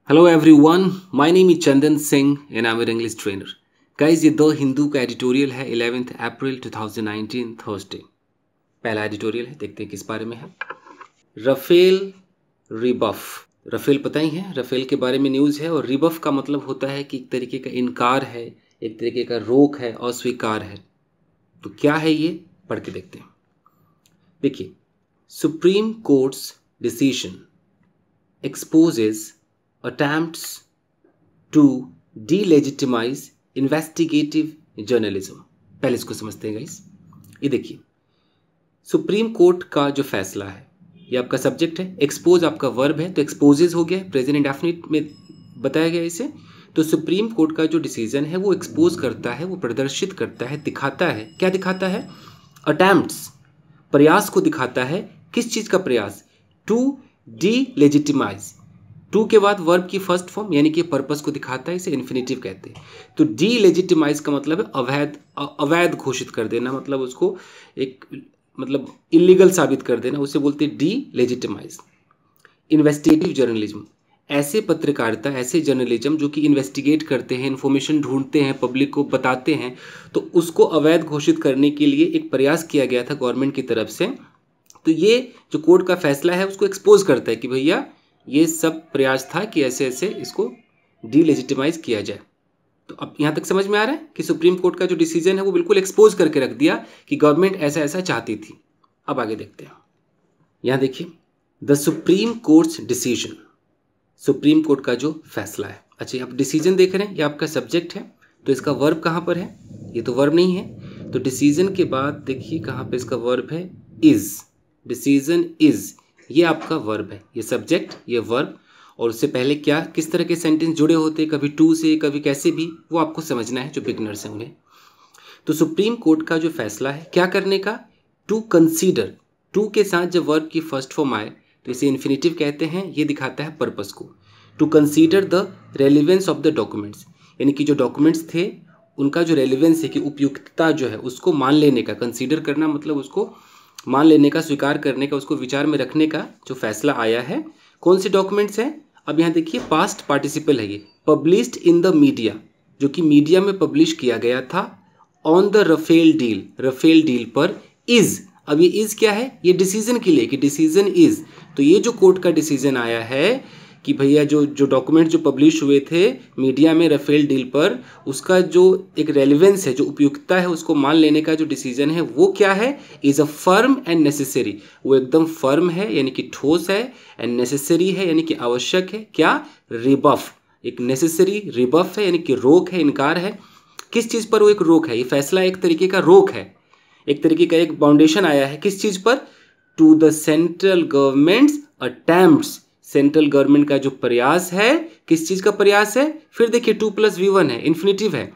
Hello everyone, my name is Chandan Singh and I'm an English trainer. Guys, ये the Hindu का editorial है 11 अप्रैल 2019 Thursday. पहला editorial है, देखते हैं किस बारे में है। राफेल रिबफ। राफेल पता ही है, राफेल के बारे में न्यूज़ है। और रिबफ का मतलब होता है कि एक तरीके का इनकार है, एक तरीके का रोक है, अस्वीकार है। तो क्या है ये, पढ़ के देखते हैं। देखिए, supreme courts decision exposes attempts to delegitimize investigative journalism। पहले इसको समझते हैं गाइस। ये देखिए, सुप्रीम कोर्ट का जो फैसला है, ये आपका सब्जेक्ट है, एक्सपोज आपका वर्ब है, तो एक्सपोजेज हो गया, प्रेजेंट इंडेफिनिट में बताया गया इसे। तो सुप्रीम कोर्ट का जो डिसीजन है वो एक्सपोज करता है, वो प्रदर्शित करता है, दिखाता है। क्या दिखाता है? अटेम्प्ट्स, प्रयास को दिखाता है। किस चीज़ का प्रयास? To delegitimise. टू के बाद वर्ब की फर्स्ट फॉर्म यानी कि पर्पस को दिखाता है, इसे इन्फिनेटिव कहते हैं। तो डीलेजिटिमाइज का मतलब है अवैध घोषित कर देना, मतलब उसको एक मतलब इलीगल साबित कर देना, उसे बोलते हैं डीलेजिटिमाइज। इन्वेस्टिगेटिव जर्नलिज्म, ऐसे पत्रकारिता, ऐसे जर्नलिज्म जो कि इन्वेस्टिगेट करते हैं, इन्फॉर्मेशन ढूंढते हैं, पब्लिक को बताते हैं, तो उसको अवैध घोषित करने के लिए एक प्रयास किया गया था गवर्नमेंट की तरफ से। तो ये जो कोर्ट का फैसला है उसको एक्सपोज करता है कि भैया ये सब प्रयास था कि ऐसे ऐसे इसको डीलेजिटिमाइज किया जाए। तो अब यहाँ तक समझ में आ रहा है कि सुप्रीम कोर्ट का जो डिसीजन है वो बिल्कुल एक्सपोज करके रख दिया कि गवर्नमेंट ऐसा ऐसा चाहती थी। अब आगे देखते हैं। यहाँ देखिए, the supreme courts decision, supreme court का जो फैसला है। अच्छा, आप डिसीजन देख रहे हैं, ये आपका सब्जेक्ट है, तो इसका वर्ब कहाँ पर है? ये तो वर्ब नहीं है। तो डिसीजन के बाद देखिए कहाँ पे इसका वर्ब है, इज। डिसीजन इज, ये आपका वर्ब है, ये सब्जेक्ट, ये वर्ब। और उससे पहले क्या, किस तरह के सेंटेंस जुड़े होते हैं, कभी टू से, कभी कैसे भी, वो आपको समझना है जो बिगनर्स हैं उन्हें। तो सुप्रीम कोर्ट का जो फैसला है क्या करने का? To consider. टू के साथ जब वर्ब की फर्स्ट फॉर्म आए तो इसे इन्फिनेटिव कहते हैं, ये दिखाता है पर्पस को। To consider the relevance of the documents, यानी कि जो डॉक्यूमेंट्स थे उनका जो रेलिवेंस है कि उपयुक्तता जो है उसको मान लेने का। कंसीडर करना मतलब उसको मान लेने का, स्वीकार करने का, उसको विचार में रखने का जो फैसला आया है। कौन से डॉक्यूमेंट्स हैं? अब यहाँ देखिए, पास्ट पार्टिसिपल है ये, पब्लिश्ड इन द मीडिया, जो कि मीडिया में पब्लिश किया गया था, on the Rafale deal, Rafale deal पर, इज। अब ये इज क्या है? ये डिसीजन के लिए कि डिसीजन इज। तो ये जो कोर्ट का डिसीजन आया है कि भैया जो डॉक्यूमेंट जो पब्लिश हुए थे मीडिया में राफेल डील पर, उसका जो एक रेलिवेंस है, जो उपयुक्तता है, उसको मान लेने का जो डिसीजन है वो क्या है? Is a firm and necessary. वो एकदम फर्म है यानी कि ठोस है, एंड नेसेसरी है यानी कि आवश्यक है। क्या? रिबफ, एक नेसेसरी रिबफ है यानी कि रोक है, इनकार है। किस चीज़ पर वो एक रोक है? ये फैसला एक तरीके का रोक है, एक तरीके का एक बाउंडेशन आया है। किस चीज़ पर? To the central government's attempts, central government का जो प्रयास है। किस चीज़ का प्रयास है? फिर देखिए 2+V1 है, इन्फिनेटिव है।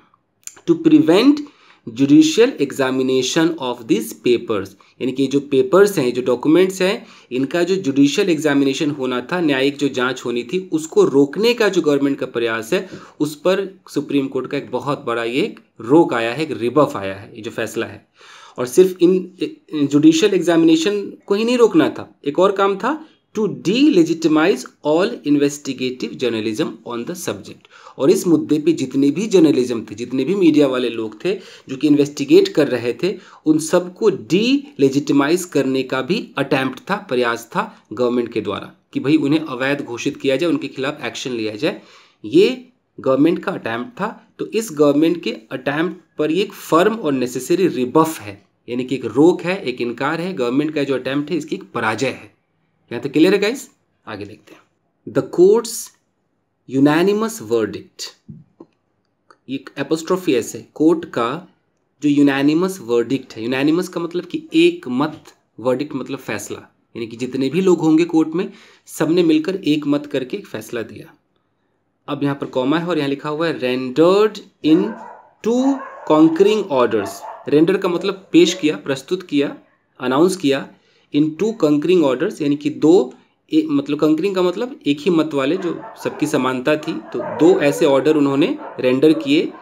To prevent judicial examination of this papers, यानी कि जो पेपर्स हैं, जो डॉक्यूमेंट्स हैं, इनका जो जुडिशियल एग्जामिनेशन होना था, न्यायिक जो जांच होनी थी, उसको रोकने का जो गवर्नमेंट का प्रयास है, उस पर सुप्रीम कोर्ट का एक बहुत बड़ा ये एक रोक आया है, एक रिबफ आया है, ये जो फैसला है। और सिर्फ इन जुडिशियल एग्जामिनेशन को ही नहीं रोकना था, एक और काम था, to delegitimise all investigative journalism on the subject. और इस मुद्दे पे जितने भी जर्नलिज्म थे, जितने भी मीडिया वाले लोग थे जो कि इन्वेस्टिगेट कर रहे थे, उन सबको डीलेजिटिमाइज करने का भी अटेम्प्ट था, प्रयास था गवर्नमेंट के द्वारा कि भाई उन्हें अवैध घोषित किया जाए, उनके खिलाफ एक्शन लिया जाए। ये गवर्नमेंट का अटेम्प्ट था। तो इस गवर्नमेंट के अटेम्प्ट पर ये एक फर्म और नेसेसरी रिबफ है, यानी कि एक रोक है, एक इनकार है। गवर्नमेंट का जो अटेम्प्ट है इसकी एक पराजय है। यहाँ तक क्लियर है गाइस? आगे देखते हैं। द कोर्ट्स यूनानिमस वर्डिक्ट, ये एपोस्ट्रोफी एस है, कोर्ट का जो यूनानिमस वर्डिक्ट है। यूनानिमस का मतलब कि एक मत, वर्डिक्ट मतलब फैसला, यानी कि जितने भी लोग होंगे कोर्ट में सबने मिलकर एक मत करके एक फैसला दिया। अब यहाँ पर कॉमा है और यहाँ लिखा हुआ है रेंडर्ड इन 2 कॉन्करिंग ऑर्डर्स। रेंडर का मतलब पेश किया, प्रस्तुत किया, अनाउंस किया। इन 2 कंकरिंग ऑर्डर्स, यानी कि मतलब कंकरिंग का मतलब एक ही मत वाले, जो सबकी समानता थी। तो 2 ऐसे ऑर्डर उन्होंने रेंडर किए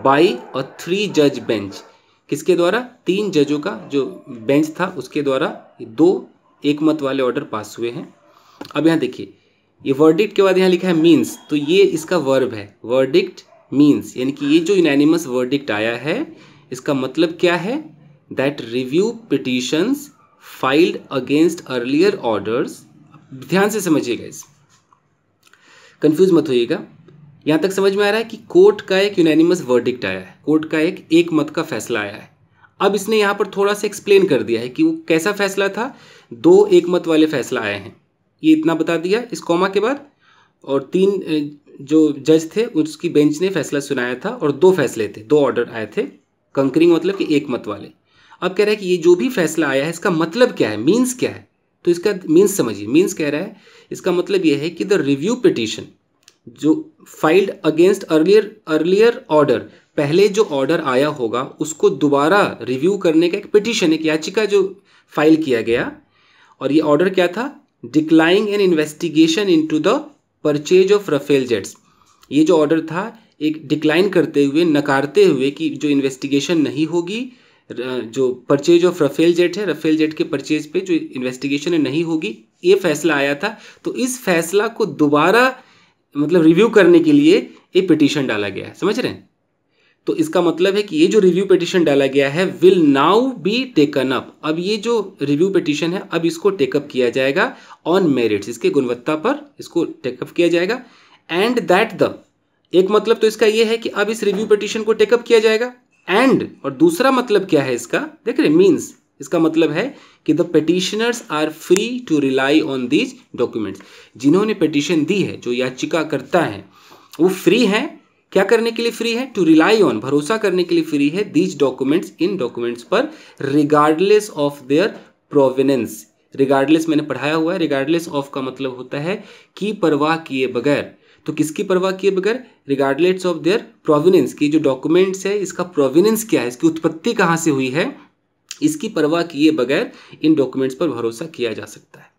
बाय अ 3 जज बेंच, किसके द्वारा? 3 जजों का जो बेंच था उसके द्वारा 2 एक मत वाले ऑर्डर पास हुए हैं। अब यहाँ देखिए, ये वर्डिक्ट के बाद यहाँ लिखा है मीन्स, तो ये इसका वर्ब है, वर्डिक्ट मीन्स, यानी कि ये जो यूनैनिमस वर्डिक्ट आया है इसका मतलब क्या है? That review petitions filed against earlier orders. ध्यान से समझिएगा, इस कंफ्यूज मत होइएगा। यहाँ तक समझ में आ रहा है कि कोर्ट का एक यूनैनिमस वर्डिक्ट आया है, कोर्ट का एक मत का फैसला आया है। अब इसने यहाँ पर थोड़ा सा एक्सप्लेन कर दिया है कि वो कैसा फैसला था। 2 एक मत वाले फैसला आए हैं, ये इतना बता दिया इस कॉमा के बाद। और 3 जो जज थे उसकी बेंच ने फैसला सुनाया था और 2 फैसले थे, 2 ऑर्डर आए थे कंकरिंग, मतलब कि एक मत वाले। अब कह रहा है कि ये जो भी फैसला आया है इसका मतलब क्या है, मीन्स क्या है? तो इसका मीन्स समझिए। मीन्स कह रहा है, इसका मतलब ये है कि द रिव्यू पिटिशन जो फाइल्ड अगेंस्ट अर्लियर ऑर्डर, पहले जो ऑर्डर आया होगा उसको दोबारा रिव्यू करने का एक पिटिशन, एक याचिका जो फाइल किया गया। और ये ऑर्डर क्या था? Declining an investigation into the purchase of Rafale jets. ये जो ऑर्डर था एक डिक्लाइन करते हुए, नकारते हुए कि जो इन्वेस्टिगेशन नहीं होगी, जो परचेज ऑफ राफेल जेट है, राफेल जेट के परचेज पे जो इन्वेस्टिगेशन है नहीं होगी, ये फैसला आया था। तो इस फैसला को दोबारा मतलब रिव्यू करने के लिए एक पिटीशन डाला गया है, समझ रहे हैं? तो इसका मतलब है कि ये जो रिव्यू पिटीशन डाला गया है will now be taken up. अब ये जो रिव्यू पिटीशन है अब इसको टेकअप किया जाएगा ऑन मेरिट्स, इसके गुणवत्ता पर इसको टेकअप किया जाएगा। एंड दैट द, एक मतलब तो इसका ये है कि अब इस रिव्यू पिटीशन को टेकअप किया जाएगा। एंड, और दूसरा मतलब क्या है इसका, देख रहे, मीन्स, इसका मतलब है कि the petitioners are free to rely on these documents. जिन्होंने पिटिशन दी है, जो याचिका करता है, वो फ्री हैं, क्या करने के लिए फ्री है? टू रिलाई ऑन, भरोसा करने के लिए फ्री है, दीज डॉक्यूमेंट्स, इन डॉक्यूमेंट्स पर, regardless of their provenance. Regardless मैंने पढ़ाया हुआ है, रिगार्डलेस ऑफ का मतलब होता है कि परवाह किए बगैर। तो किसकी परवाह किए बगैर? रिगार्डलेस ऑफ देयर प्रोविनेंस, की जो डॉक्यूमेंट्स है इसका प्रोविनेंस क्या है, इसकी उत्पत्ति कहाँ से हुई है, इसकी परवाह किए बगैर इन डॉक्यूमेंट्स पर भरोसा किया जा सकता है।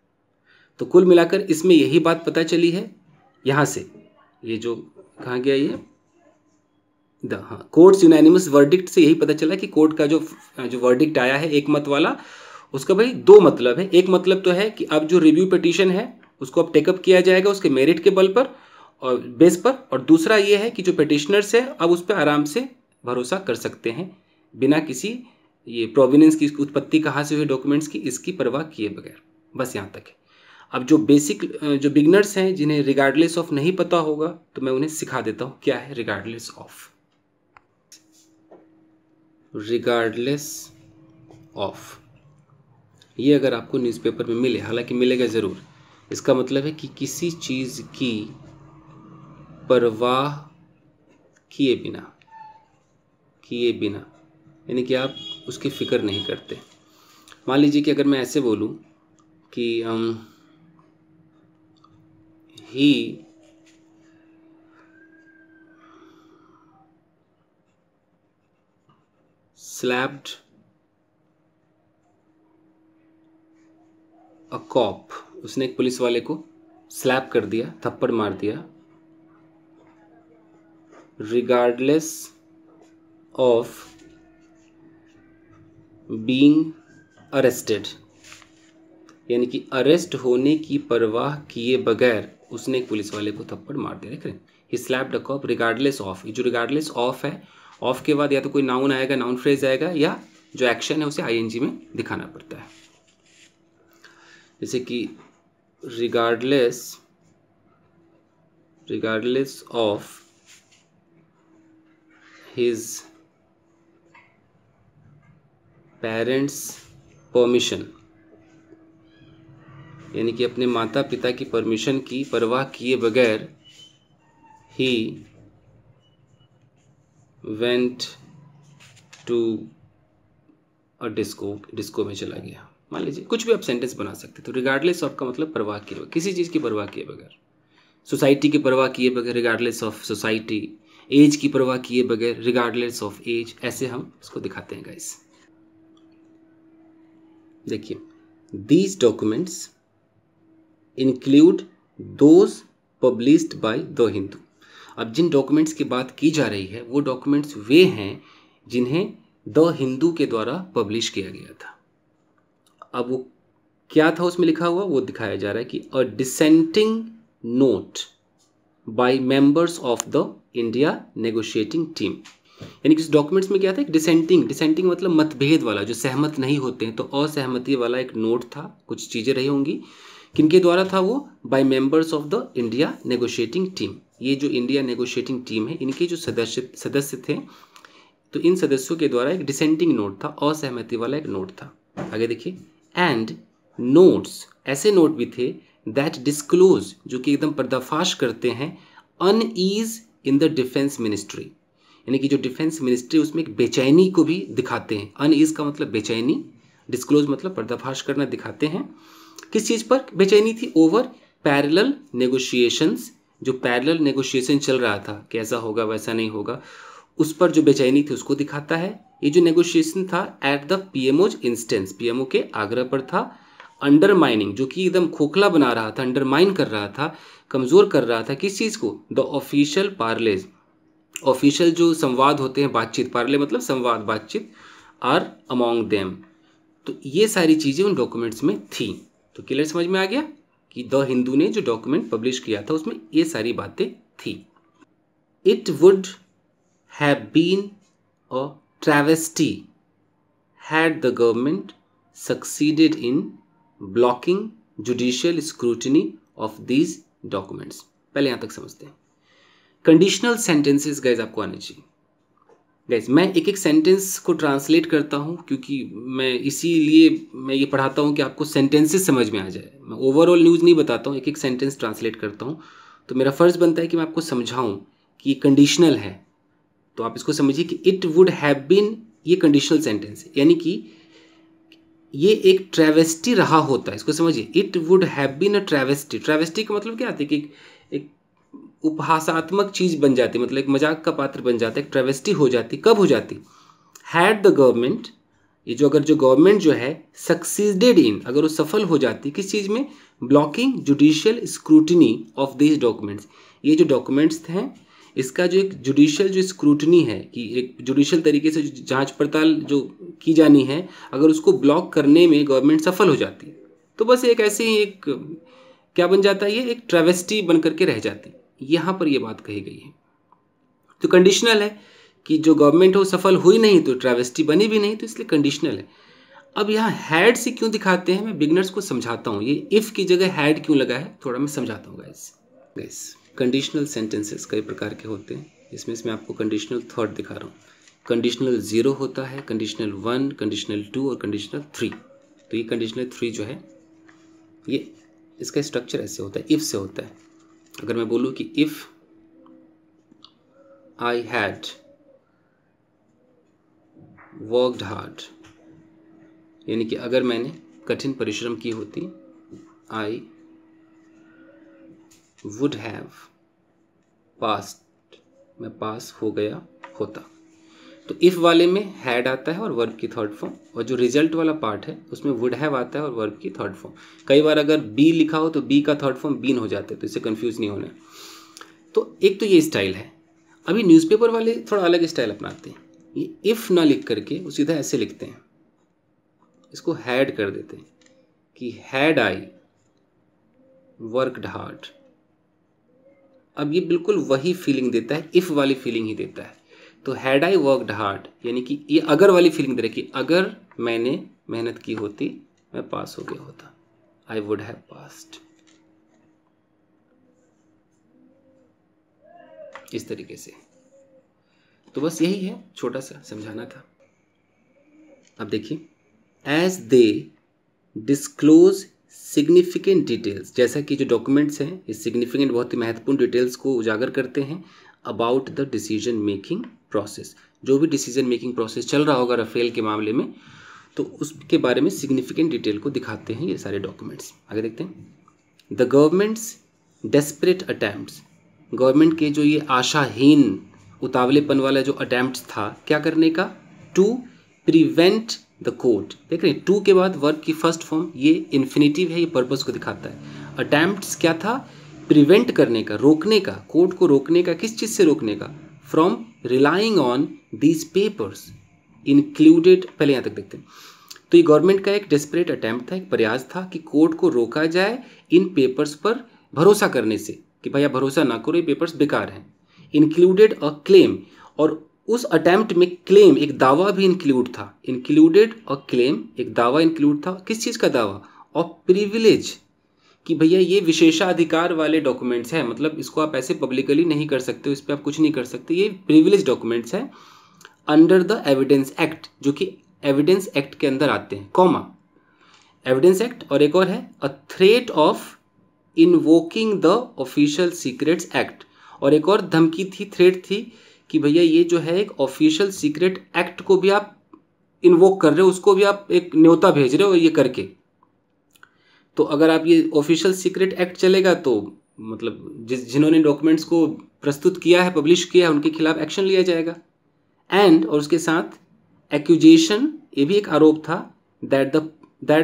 तो कुल मिलाकर इसमें यही बात पता चली है यहाँ से। ये जो कहाँ गया, ये कोर्ट्स यूनैनिमस वर्डिक्ट से यही पता चला कि कोर्ट का जो वर्डिक्ट आया है एक मत वाला, उसका भाई 2 मतलब है। एक मतलब तो है कि अब जो रिव्यू पिटीशन है उसको अब टेकअप किया जाएगा उसके मेरिट के बल पर और बेस पर, और दूसरा ये है कि जो पिटिशनर्स है अब उस पर आराम से भरोसा कर सकते हैं बिना किसी ये प्रोविनेंस की, उत्पत्ति कहाँ से हुई डॉक्यूमेंट्स की, इसकी परवाह किए बगैर। बस यहाँ तक है। अब जो बेसिक जो बिगनर्स हैं जिन्हें रिगार्डलेस ऑफ नहीं पता होगा तो मैं उन्हें सिखा देता हूँ क्या है रिगार्डलेस ऑफ। रिगार्डलेस ऑफ, ये अगर आपको न्यूज़पेपर में मिले, हालांकि मिलेगा ज़रूर, इसका मतलब है कि किसी चीज़ की परवाह किए बिना, यानी कि आप उसकी फ़िक्र नहीं करते। मान लीजिए कि अगर मैं ऐसे बोलूं कि ही slapped a cop, उसने एक पुलिस वाले को स्लैप कर दिया, थप्पड़ मार दिया, रिगार्डलेस ऑफ बीइंग अरेस्टेड, यानी कि अरेस्ट होने की परवाह किए बगैर उसने एक पुलिस वाले को थप्पड़ मार दिया। देख रहे हैं, ही slapped a cop regardless of. ये जो रिगार्डलेस ऑफ है, ऑफ के बाद या तो कोई नाउन आएगा, नाउन फ्रेज आएगा, या जो एक्शन है उसे आईएनजी में दिखाना पड़ता है। जैसे कि regardless of his parents permission, यानी कि अपने माता पिता की परमिशन की परवाह किए बगैर ही वेंट टू अ डिस्को में चला गया। मान लीजिए कुछ भी आप सेंटेंस बना सकते। तो रिगार्डलेस ऑफ का मतलब परवाह किए बगैर, किसी चीज़ की परवाह किए बगैर, सोसाइटी की परवाह किए बगैर रिगार्डलेस ऑफ सोसाइटी, एज की परवाह किए बगैर रिगार्डलेस ऑफ एज, ऐसे हम इसको दिखाते हैं गाइस। देखिए, these documents include those published by the Hindu. अब जिन डॉक्यूमेंट्स की बात की जा रही है वो डॉक्यूमेंट्स वे हैं जिन्हें द हिंदू के द्वारा पब्लिश किया गया था। अब वो क्या था उसमें लिखा हुआ वो दिखाया जा रहा है कि a dissenting note by members of the India negotiating team, यानी कि इस डॉक्यूमेंट्स में क्या था, एक डिसेंटिंग मतलब मतभेद वाला, जो सहमत नहीं होते हैं, तो असहमति वाला एक नोट था, कुछ चीज़ें रही होंगी, किनके द्वारा था वो, by members of the India negotiating team. ये जो इंडिया नेगोशिएटिंग टीम है इनके जो सदस्य थे, तो इन सदस्यों के द्वारा एक डिसेंटिंग नोट था, असहमति वाला एक नोट था। आगे देखिए, एंड नोट्स, ऐसे नोट भी थे दैट डिस्क्लोज, जो कि एकदम पर्दाफाश करते हैं, unease in the defence ministry, यानी कि जो डिफेंस मिनिस्ट्री उसमें एक बेचैनी को भी दिखाते हैं। अनईज का मतलब बेचैनी, डिस्क्लोज मतलब पर्दाफाश करना, दिखाते हैं। किस चीज़ पर बेचैनी थी, ओवर पैरेलल नेगोशिएशंस, जो पैरेलल नेगोशिएशन चल रहा था, कैसा होगा वैसा नहीं होगा, उस पर जो बेचैनी थी उसको दिखाता है। ये जो नेगोशिएशन था एट द पीएमओज इंस्टेंस, पीएमओ के आग्रह पर था। अंडरमाइनिंग, जो कि एकदम खोखला बना रहा था, अंडरमाइन कर रहा था, कमज़ोर कर रहा था, किस चीज़ को, द ऑफिशियल पार्लेज, ऑफिशियल जो संवाद होते हैं, बातचीत, पार्ले मतलब संवाद, बातचीत, आर अमॉन्ग देम। तो ये सारी चीज़ें उन डॉक्यूमेंट्स में थी। तो क्लियर समझ में आ गया कि द हिंदू ने जो डॉक्यूमेंट पब्लिश किया था उसमें ये सारी बातें थी। It would have been a travesty had the government succeeded in blocking judicial scrutiny of these documents। पहले यहाँ तक समझते हैं। कंडीशनल सेंटेंसेस गाइज आपको आने चाहिए। गाइज मैं एक एक सेंटेंस को ट्रांसलेट करता हूँ, क्योंकि मैं इसीलिए मैं ये पढ़ाता हूँ कि आपको सेंटेंसेस समझ में आ जाए। मैं ओवरऑल न्यूज़ नहीं बताता हूँ, एक एक सेंटेंस ट्रांसलेट करता हूँ। तो मेरा फ़र्ज़ बनता है कि मैं आपको समझाऊँ कि ये कंडीशनल है, तो आप इसको समझिए कि इट वुड हैव बीन, ये कंडीशनल सेंटेंस है, यानी कि ये एक ट्रेवेस्टी रहा होता है, इसको समझिए। It would have been a travesty, travesty का मतलब क्या आता है कि एक उपहासात्मक चीज़ बन जाती, मतलब एक मजाक का पात्र बन जाता है, एक ट्रेवेस्टी हो जाती। कब हो जाती, हैड द गवर्नमेंट, ये जो अगर जो गवर्नमेंट जो है सक्सीडेड इन, अगर वो सफल हो जाती किस चीज़ में, blocking judicial scrutiny of this documents. ये जो डॉक्यूमेंट्स हैं इसका जो एक जुडिशियल जो स्क्रूटनी है, कि एक जुडिशियल तरीके से जांच पड़ताल जो की जानी है, अगर उसको ब्लॉक करने में गवर्नमेंट सफल हो जाती तो बस एक ऐसे ही एक क्या बन जाता है, ये एक ट्रेवेस्टी बन करके रह जाती। यहाँ पर ये बात कही गई है। तो कंडीशनल है कि जो गवर्नमेंट हो सफल हुई नहीं तो ट्रेवेस्टी बनी भी नहीं, तो इसलिए कंडीशनल है। अब यहाँ हैड से क्यों दिखाते हैं, मैं बिगनर्स को समझाता हूँ। ये इफ़ की जगह हैड क्यों लगा है, थोड़ा मैं समझाता हूँ गाइस। कंडीशनल सेंटेंसेस कई प्रकार के होते हैं, इसमें आपको कंडीशनल थर्ड दिखा रहा हूँ। कंडीशनल 0 होता है, कंडीशनल 1, कंडीशनल 2 और कंडीशनल 3। तो ये कंडीशनल 3 जो है, ये इसका स्ट्रक्चर ऐसे होता है, इफ़ से होता है। अगर मैं बोलूँ कि if I had worked hard, यानी कि अगर मैंने कठिन परिश्रम की होती, आई वुड हैव पास्ड, मैं पास हो गया होता। तो इफ़ वाले में हैड आता है और वर्ब की थर्ड फॉर्म, और जो रिजल्ट वाला पार्ट है उसमें वुड हैव आता है और वर्ब की थर्ड फॉर्म। कई बार अगर बी लिखा हो तो बी का थर्ड फॉर्म बीन हो जाता है, तो इससे कंफ्यूज नहीं होना। तो एक तो ये स्टाइल है। अभी न्यूज़पेपर वाले थोड़ा अलग स्टाइल अपनाते हैं, ये इफ़ ना लिख करके वो सीधा ऐसे लिखते हैं, इसको हैड कर देते हैं कि हैड आई वर्कड हार्ड। अब ये बिल्कुल वही फीलिंग देता है, इफ़ वाली फीलिंग ही देता है। तो हैड आई वर्कड हार्ड, यानी कि ये अगर वाली फीलिंग दे रहा है कि अगर मैंने मेहनत की होती मैं पास हो गया होता, आई वुड हैव पास्ड। इस तरीके से। तो बस यही है, छोटा सा समझाना था। अब देखिए, as they disclose significant details, जैसा कि जो डॉक्यूमेंट्स हैं ये सिग्निफिकेंट, बहुत ही महत्वपूर्ण डिटेल्स को उजागर करते हैं about the decision making process. जो भी डिसीजन मेकिंग प्रोसेस चल रहा होगा राफेल के मामले में, तो उसके बारे में सिग्निफिकेंट डिटेल को दिखाते हैं ये सारे डॉक्यूमेंट्स। आगे देखते हैं। The governments desperate attempts, government के जो ये आशाहीन उतावलेपन वाला जो अटैम्प्ट्स था क्या करने का, टू प्रिवेंट द कोर्ट। देख रहे हैं, टू के बाद वर्ब की फर्स्ट फॉर्म, ये इन्फिनिटिव है, ये पर्पस को दिखाता है। अटैम्प्ट्स क्या था, प्रिवेंट करने का, रोकने का, कोर्ट को रोकने का। किस चीज़ से रोकने का, from relying on these papers, included, पहले यहाँ तक देखते हैं। तो ये गवर्नमेंट का एक डेस्परेट अटेम्प्ट था, एक प्रयास था कि कोर्ट को रोका जाए इन पेपर्स पर भरोसा करने से कि भाई आप भरोसा ना करो, ये पेपर्स बेकार हैं। इंक्लूडेड अ क्लेम, और उस अटेम्प्ट में क्लेम, एक दावा भी इंक्लूड था। इंक्लूडेड अ क्लेम, एक दावा इंक्लूड था। किस चीज़ का दावा? ऑफ प्रिविलेज, कि भैया ये विशेषाधिकार वाले डॉक्यूमेंट्स हैं, मतलब इसको आप ऐसे पब्लिकली नहीं कर सकते हो, इस पर आप कुछ नहीं कर सकते, ये प्रिविलेज डॉक्यूमेंट्स हैं अंडर द एविडेंस एक्ट, जो कि एविडेंस एक्ट के अंदर आते हैं, कॉमा एविडेंस एक्ट। और एक और है a threat of invoking the official secrets act, और एक और धमकी थी, थ्रेट थी कि भैया ये जो है एक ऑफिशियल सीक्रेट एक्ट को भी आप इन्वोक कर रहे हो, उसको भी आप एक न्योता भेज रहे हो ये करके। तो अगर आप ये ऑफिशियल सीक्रेट एक्ट चलेगा तो मतलब जिन्होंने डॉक्यूमेंट्स को प्रस्तुत किया है, पब्लिश किया है, उनके खिलाफ एक्शन लिया जाएगा। एंड और उसके साथ एक्यूजेशन, ये भी एक आरोप था, दैट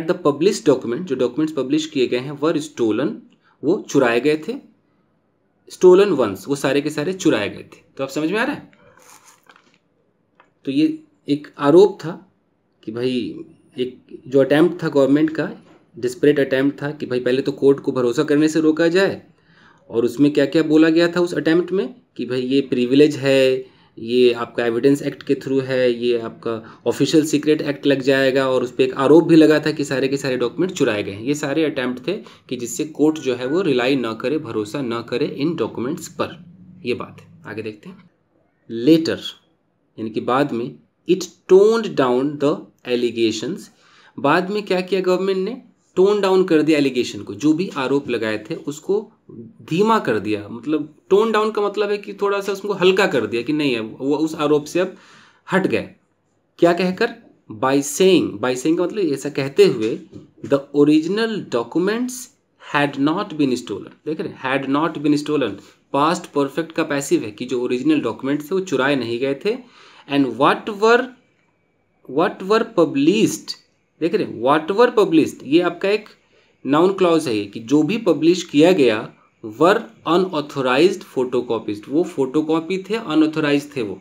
द पब्लिश डॉक्यूमेंट, जो डॉक्यूमेंट्स पब्लिश किए गए हैं, वर स्टोलन, वो चुराए गए थे। स्टोलन वंस, वो सारे के सारे चुराए गए थे। तो आप समझ में आ रहा है? तो ये एक आरोप था कि भाई एक जो अटैम्प्ट था गवर्नमेंट का, डिस्परेट अटैम्प्ट था कि भाई पहले तो कोर्ट को भरोसा करने से रोका जाए, और उसमें क्या क्या बोला गया था उस अटैम्प्ट में कि भाई ये प्रिविलेज है, ये आपका एविडेंस एक्ट के थ्रू है, ये आपका ऑफिशियल सीक्रेट एक्ट लग जाएगा, और उस पर एक आरोप भी लगा था कि सारे के सारे डॉक्यूमेंट चुराए गए हैं। ये सारे अटैम्प्ट थे कि जिससे कोर्ट जो है वो रिलाई ना करे, भरोसा ना करे इन डॉक्यूमेंट्स पर। ये बात है, आगे देखते हैं। लेटर, यानी कि बाद में, it toned down the allegations, बाद में क्या किया गवर्नमेंट ने? टोन डाउन कर दिया एलिगेशन को, जो भी आरोप लगाए थे उसको धीमा कर दिया। मतलब टोन डाउन का मतलब है कि थोड़ा सा उसको हल्का कर दिया कि नहीं है वो उस आरोप से अब हट गए। क्या कहकर? बाय सेइंग, बाय सेइंग का मतलब ऐसा कहते हुए, the original documents had not been stolen. देख रहे, had not been stolen, past perfect का पैसिव है कि जो ओरिजिनल डॉक्यूमेंट्स थे वो चुराए नहीं गए थे। एंड व्हाट वर पब्लिश्ड, देख रहे, व्हाट वर पब्लिश्ड, ये आपका एक नाउन क्लॉज है कि जो भी पब्लिश किया गया, वर अनऑथोराइज्ड फोटोकॉपीज, वो फोटोकॉपी थे, अनऑथोराइज थे, वो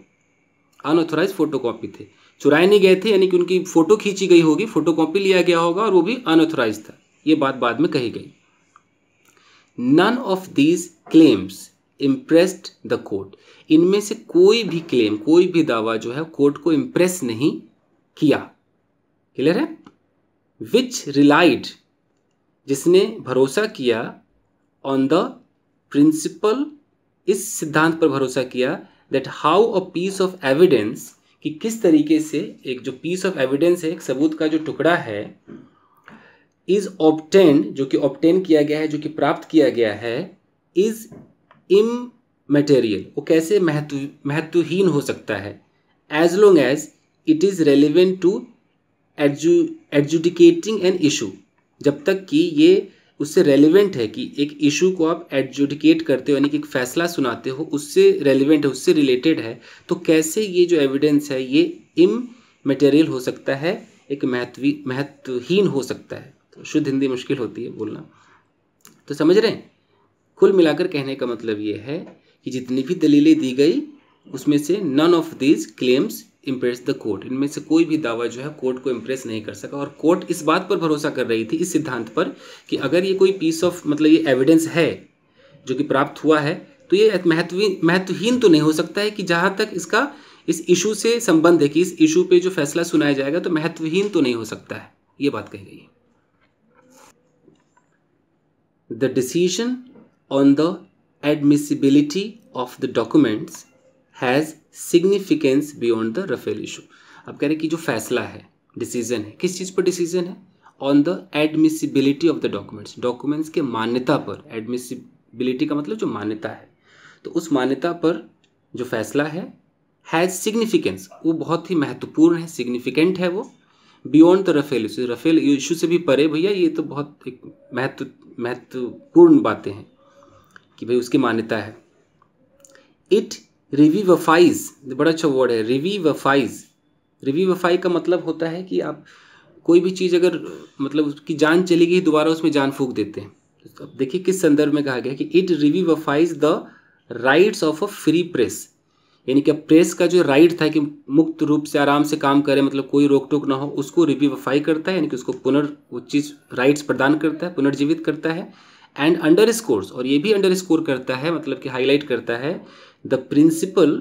अनऑथोराइज फोटोकॉपी थे, चुराए नहीं गए थे, यानी कि उनकी फोटो खींची गई होगी, फोटोकॉपी लिया गया होगा, और वो भी अनऑथोराइज था। ये बात बाद में कही गई। None of these claims impressed the court, इनमें से कोई भी क्लेम, कोई भी दावा जो है कोर्ट को इम्प्रेस नहीं किया। क्लियर है? विच रिलाइड, जिसने भरोसा किया, ऑन द प्रिंसिपल, इस सिद्धांत पर भरोसा किया, that how a piece of evidence, कि किस तरीके से एक जो पीस ऑफ एविडेंस है, एक सबूत का जो टुकड़ा है, इज ऑब्टेन्ड, जो कि ऑब्टेन किया गया है, जो कि प्राप्त किया गया है, इज इमैटेरियल, वो कैसे महत्वहीन हो सकता है, as long as it is relevant to adjudicating an issue, जब तक कि ये उससे रेलिवेंट है, कि एक इशू को आप एडजुडिकेट करते हो, यानी कि एक फैसला सुनाते हो, उससे रेलिवेंट है, उससे रिलेटेड है, तो कैसे ये जो एविडेंस है ये इमैटेरियल हो सकता है, एक महत्वहीन हो सकता है। तो शुद्ध हिंदी मुश्किल होती है बोलना, तो समझ रहे हैं? कुल मिलाकर कहने का मतलब ये है कि जितनी भी दलीलें दी गई उसमें से none of these claims impress the court, इनमें से कोई भी दावा जो है कोर्ट को इम्प्रेस नहीं कर सका। और कोर्ट इस बात पर भरोसा कर रही थी, इस सिद्धांत पर, कि अगर ये कोई पीस ऑफ मतलब ये एविडेंस है जो कि प्राप्त हुआ है, तो ये महत्वहीन तो नहीं हो सकता है, कि जहाँ तक इसका इस इशू से संबंध है, कि इस इशू पे जो फैसला सुनाया जाएगा तो महत्वहीन तो नहीं हो सकता है। ये बात कही गई है। The decision on the admissibility of the documents has significance beyond the Rafale issue. अब कह रहे कि जो फैसला है, डिसीजन है, किस चीज़ पर डिसीजन है? On the admissibility of the documents, documents के मान्यता पर। एडमिसिबिलिटी का मतलब जो मान्यता है, तो उस मान्यता पर जो फैसला है, हैज़ सिग्निफिकेंस, वो बहुत ही महत्वपूर्ण है, सिग्निफिकेंट है वो, beyond the Rafale issue, Rafale issue से भी परे भैया, ये तो बहुत एक महत्वपूर्ण बातें हैं कि भाई उसकी मान्यता है। इट रिविवफाइज, बड़ा अच्छा वर्ड है, रिविवफाइज। रिविवफाई का मतलब होता है कि आप कोई भी चीज़ अगर मतलब उसकी जान चली गई, दोबारा उसमें जान फूंक देते हैं। अब देखिए किस संदर्भ में कहा गया कि it revivifies the rights of a free press, यानी कि प्रेस का जो राइट था कि मुक्त रूप से आराम से काम करे, मतलब कोई रोक टोक ना हो, उसको रिविविफाई करता है, यानी कि उसको वो चीज़ राइट्स प्रदान करता है, पुनर्जीवित करता है। एंड अंडर स्कोर्स, और ये भी अंडर स्कोर करता है, मतलब कि हाईलाइट करता है the principal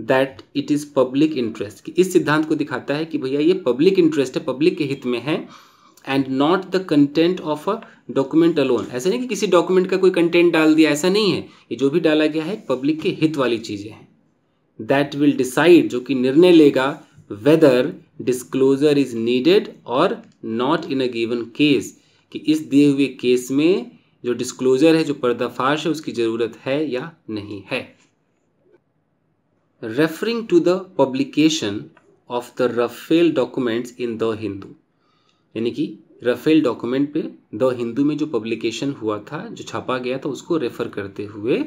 that it is public interest, कि इस सिद्धांत को दिखाता है कि भैया ये पब्लिक इंटरेस्ट है, पब्लिक के हित में है, and not the content of a document alone. ऐसा नहीं कि किसी डॉक्यूमेंट का कोई कंटेंट डाल दिया, ऐसा नहीं है, ये जो भी डाला गया है पब्लिक के हित वाली चीज़ें हैं। दैट विल डिसाइड, जो कि निर्णय लेगा, वेदर डिस्क्लोजर इज नीडेड और not in a given case, कि इस दिए हुए केस में जो डिस्क्लोजर है, जो पर्दाफाश है, उसकी ज़रूरत है या नहीं है। Referring to the publication of the Rafale documents in the Hindu, यानी कि राफेल डॉक्यूमेंट पे द हिंदू में जो पब्लिकेशन हुआ था, जो छापा गया था, उसको रेफर करते हुए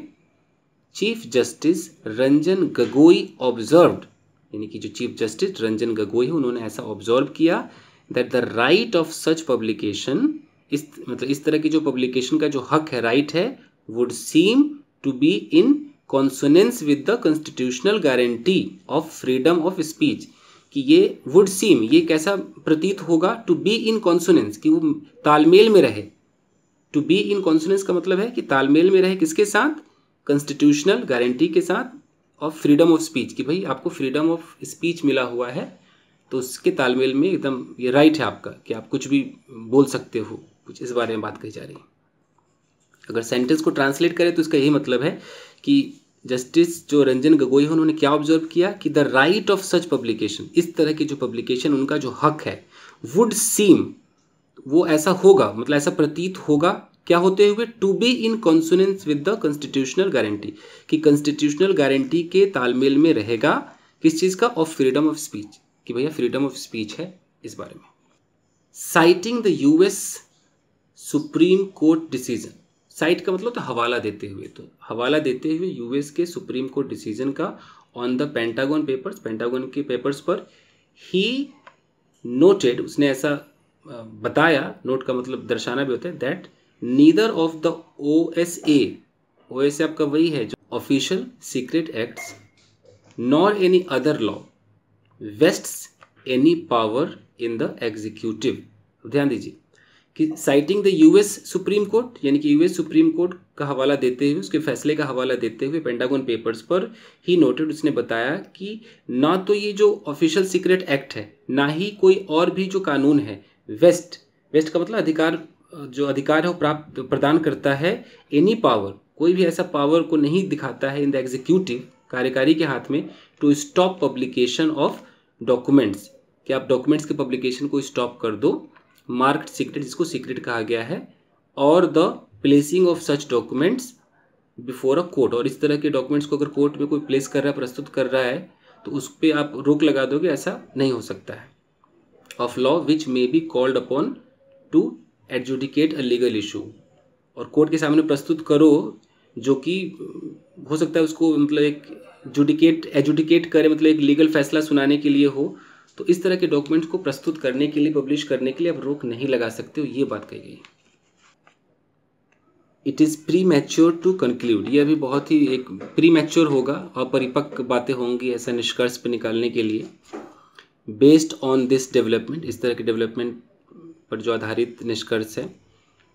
chief justice Ranjan Gogoi observed, यानी कि जो चीफ जस्टिस रंजन गोगोई है, उन्होंने ऐसा ऑब्जर्व किया that the right of such publication, इस तरह की जो पब्लिकेशन का जो हक है, राइट है, would seem to be in consonance with the constitutional guarantee of freedom of speech, कि ये वुड सीम, ये कैसा प्रतीत होगा, टू बी इन कॉन्सोनेंस, कि वो तालमेल में रहे। टू बी इन कॉन्सोनेंस का मतलब है कि तालमेल में रहे, किसके साथ, कॉन्स्टिट्यूशनल गारंटी के साथ, ऑफ फ्रीडम ऑफ स्पीच, कि भाई आपको फ्रीडम ऑफ स्पीच मिला हुआ है, तो उसके तालमेल में एकदम ये राइट है आपका कि आप कुछ भी बोल सकते हो, कुछ इस बारे में बात कही जा रही है। अगर सेंटेंस को ट्रांसलेट करें तो इसका यही मतलब है कि जस्टिस जो रंजन गोगोई है, उन्होंने क्या ऑब्जर्व किया कि the right of such publication, इस तरह की जो पब्लिकेशन, उनका जो हक है, वुड सीम, वो ऐसा होगा, मतलब ऐसा प्रतीत होगा, क्या होते हुए, to be in consonance with the constitutional guarantee, कि कॉन्स्टिट्यूशनल गारंटी के तालमेल में रहेगा, किस चीज़ का, ऑफ फ्रीडम ऑफ स्पीच, कि भैया फ्रीडम ऑफ स्पीच है इस बारे में। Citing the US Supreme Court decision, cite का मतलब तो हवाला देते हुए, तो हवाला देते हुए यूएस के सुप्रीम कोर्ट डिसीजन का on the pentagon papers, pentagon के पेपर्स पर, ही नोटेड, उसने ऐसा बताया, नोट का मतलब दर्शाना भी होता है, that neither of the OSA, OSA आपका वही है जो official secret acts, nor any other law vests any power in the executive. ध्यान दीजिए कि citing the US Supreme Court, यानी कि यूएस सुप्रीम कोर्ट का हवाला देते हुए, उसके फैसले का हवाला देते हुए पेंटागन पेपर्स पर ही नोटेड, उसने बताया कि ना तो ये जो ऑफिशियल सीक्रेट एक्ट है, ना ही कोई और भी जो कानून है, वेस्ट का मतलब अधिकार, जो अधिकार है वो प्राप्त प्रदान करता है, एनी पावर, कोई भी ऐसा पावर को नहीं दिखाता है, इन द एग्जीक्यूटिव, कार्यकारी के हाथ में, to stop publication of documents, कि आप डॉक्यूमेंट्स के पब्लिकेशन को स्टॉप कर दो, मार्क्ड सीक्रेट, जिसको सीक्रेट कहा गया है, और the placing of such documents before a court, और इस तरह के डॉक्यूमेंट्स को अगर कोर्ट में कोई प्लेस कर रहा है, प्रस्तुत कर रहा है, तो उस पर आप रोक लगा दोगे, ऐसा नहीं हो सकता है। Of law which may be called upon two adjudicate a legal issue, और कोर्ट के सामने प्रस्तुत करो, जो कि हो सकता है उसको मतलब एक एजुडिकेट करे, मतलब एक लीगल फैसला सुनाने के लिए हो, तो इस तरह के डॉक्यूमेंट्स को प्रस्तुत करने के लिए, पब्लिश करने के लिए आप रोक नहीं लगा सकते हो, ये बात कही गई। It is premature to conclude, ये अभी बहुत ही एक प्री मैच्योर होगा, अपरिपक्व बातें होंगी ऐसा निष्कर्ष पर निकालने के लिए। बेस्ड ऑन दिस डेवलपमेंट, इस तरह के डेवलपमेंट पर जो आधारित निष्कर्ष है,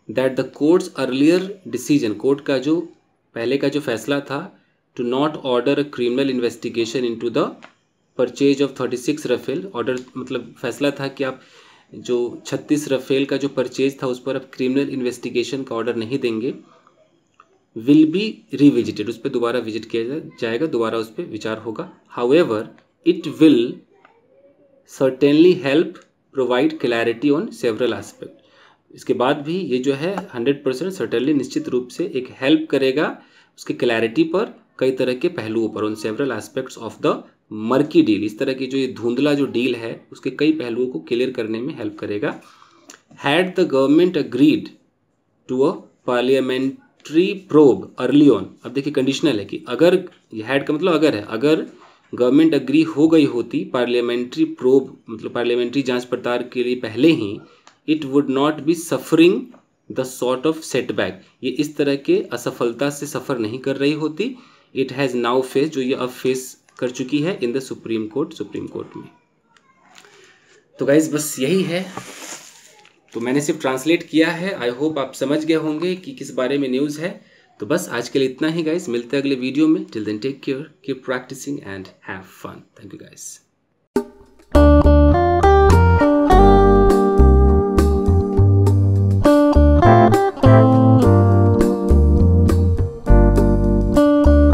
that the court's earlier decision, court का जो पहले का जो फैसला था, to not order a criminal investigation into the purchase of 36 Rafale, order मतलब फैसला था कि आप जो 36 राफेल का जो परचेज था, उस पर आप क्रिमिनल इन्वेस्टिगेशन का ऑर्डर नहीं देंगे, विल बी रिविजिटेड, उस पर दोबारा विजिट किया जाएगा, दोबारा उस पर विचार होगा। However it will certainly help provide clarity on several aspect, इसके बाद भी ये जो है 100% सर्टेनली, निश्चित रूप से एक हेल्प करेगा उसके क्लैरिटी पर, कई तरह के पहलुओं पर, on several aspects of the murky deal, इस तरह की जो ये धुंधला जो डील है, उसके कई पहलुओं को क्लियर करने में हेल्प करेगा। Had the government agreed to a parliamentary probe early on, अब देखिए कंडीशनल है कि अगर, ये हैड का मतलब अगर है, अगर गवर्नमेंट अग्री हो गई होती पार्लियामेंट्री प्रोब, मतलब पार्लियामेंट्री जांच पड़ताल के लिए पहले ही, it would not be suffering the sort of setback, ये इस तरह के असफलता से सफ़र नहीं कर रही होती, इट हैज़ नाउ फेस, जो ये अब फेस कर चुकी है इन द सुप्रीम कोर्ट में। तो गाइज बस यही है, तो मैंने सिर्फ ट्रांसलेट किया है। आई होप आप समझ गए होंगे कि किस बारे में न्यूज़ है। तो बस आज के लिए इतना ही गाइज, मिलते हैं अगले वीडियो में। Till then take care, keep practising and have fun. Thank you guys.